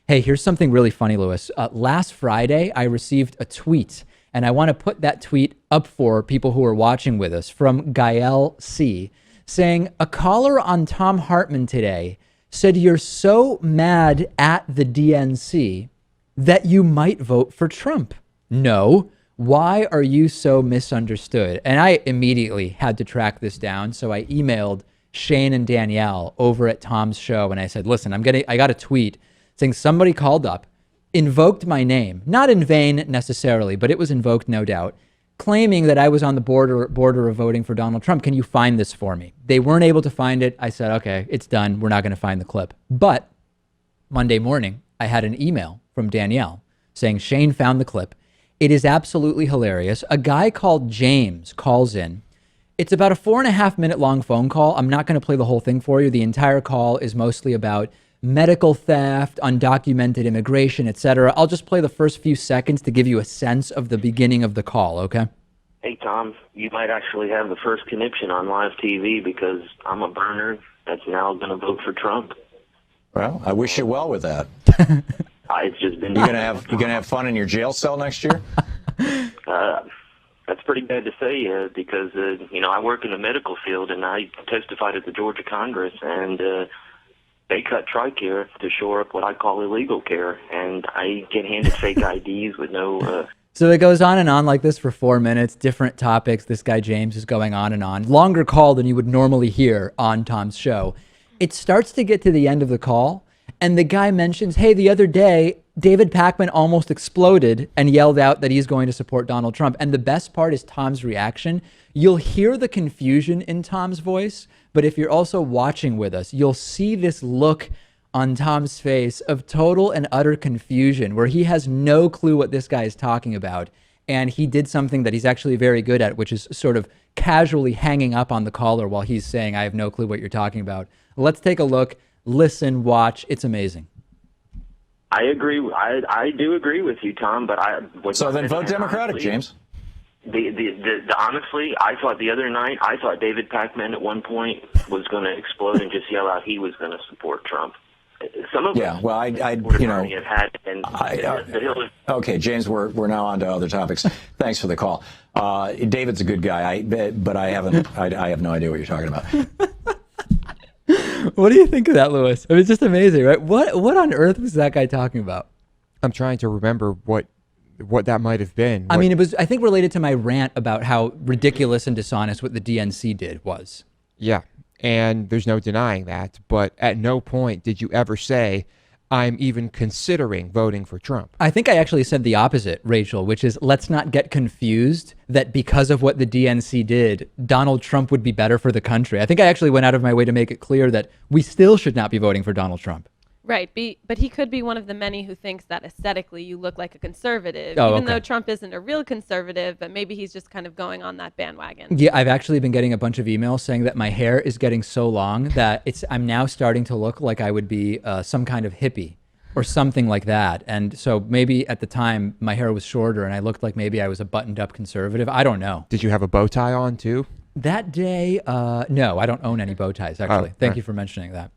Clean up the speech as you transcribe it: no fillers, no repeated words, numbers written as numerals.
Hey, here's something really funny, Lewis. Last Friday, I received a tweet, and I want to put that tweet up for people who are watching with us from Gael C, saying, a caller on Thom Hartmann today said you're so mad at the DNC that you might vote for Trump. No. Why are you so misunderstood? And I immediately had to track this down. So I emailed Shane and Danielle over at Tom's show. And I said, listen, I got a tweet saying somebody called up, invoked my name, not in vain necessarily, but it was invoked, no doubt, claiming that I was on the border of voting for Donald Trump. Can you find this for me? They weren't able to find it. I said, okay, it's done. We're not going to find the clip. But Monday morning, I had an email from Danielle saying Shane found the clip. It is absolutely hilarious. A guy called James calls in. It's about a 4.5-minute long phone call. I'm not going to play the whole thing for you. The entire call is mostly about medical theft, undocumented immigration, etc. I'll just play the first few seconds to give you a sense of the beginning of the call, okay? Hey, Tom, you might actually have the first conniption on live TV because I'm a burner that's now going to vote for Trump. Well, I wish you well with that. It's just been. You gonna have fun in your jail cell next year? That's pretty bad to say because I work in the medical field and I testified at the Georgia Congress and they cut TRICARE to shore up what I call illegal care, and I get handed fake IDs with no. So it goes on and on like this for 4 minutes, different topics. This guy James is going on and on. Longer call than you would normally hear on Tom's show. It starts to get to the end of the call. And the guy mentions, hey, the other day, David Pakman almost exploded and yelled out that he's going to support Donald Trump. And the best part is Tom's reaction. You'll hear the confusion in Tom's voice, but if you're also watching with us, you'll see this look on Tom's face of total and utter confusion where he has no clue what this guy is talking about. And he did something that he's actually very good at, which is sort of casually hanging up on the caller while he's saying, I have no clue what you're talking about. Let's take a look. Listen, watch. It's amazing. I agree. I do agree with you, Tom. But so then vote Democratic, honestly, James. Honestly, I thought the other night, David Pakman at one point was going to explode and just yell out he was going to support Trump. Some of yeah, well, okay, James, we're now on to other topics. Thanks for the call. David's a good guy, but I have no idea what you're talking about. What do you think of that, Lewis? I mean, it's just amazing, right? What on earth was that guy talking about? I'm trying to remember what that might have been. I mean, it was, I think, related to my rant about how ridiculous and dishonest what the DNC did was. Yeah, and there's no denying that. But at no point did you ever say, I'm even considering voting for Trump. I think I actually said the opposite, Rachel, which is let's not get confused that because of what the DNC did, Donald Trump would be better for the country. I think I actually went out of my way to make it clear that we still should not be voting for Donald Trump. Right, but he could be one of the many who thinks that aesthetically you look like a conservative, even though Trump isn't a real conservative, but maybe he's just kind of going on that bandwagon. Yeah, I've actually been getting a bunch of emails saying that my hair is getting so long that I'm now starting to look like I would be some kind of hippie or something like that. And so maybe at the time my hair was shorter and I looked like maybe I was a buttoned up conservative. I don't know. Did you have a bow tie on too? That day, no, I don't own any bow ties, actually. Thank you for mentioning that.